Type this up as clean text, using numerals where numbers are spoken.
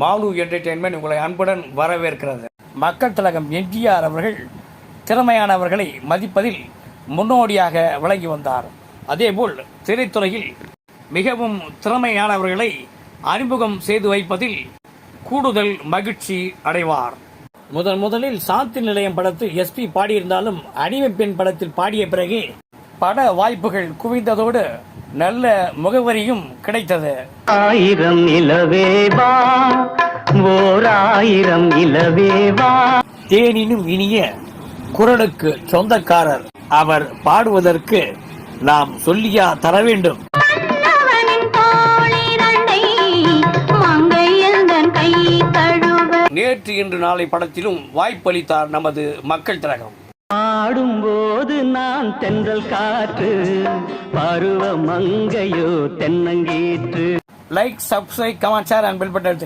Mall entertainment உங்களை அன்புடன் வரவேற்கிறது. மக்கள் திலகம் எம்ஜிஆர் அவர்கள் திறமையானவர்களை மதிப்பதில் முன்னோடியாக விளங்கி வந்தார். அதேபோல் திரைத்துறையில் மிகவும் திறமையானவர்களை அறிமுகம் செய்து வைப்பதில் கூடுதல் மகிழ்ச்சி அடைவார். முதலில் சாந்தி நிலையம் படத்தில் எஸ்பி பாடியிருந்தாலும் அடிமை பெண் படத்தில் பாடிய பிறகு பட வாய்ப்புகள் குவிந்ததோடு நல்ல முகவரியும் கிடைத்தது. 1000 இலவேவா ஓர் 1000 இலவேவா. தேனினும் இனிய குரலுக்கு சொந்தக்காரர் அவர். பாடுவதற்கு நாம் சொல்லியா தர வேண்டும்? நேற்று இன்று நாளை படத்திலும் வாய்ப்பளித்தார் நமது மக்கள் திலகம். ஆடும்போது நான் தென்றல் காற்று, பருவ மங்கையோ தென்னங்கீற்று. Like, subscribe, comment, share and bell button அழுத்துங்க.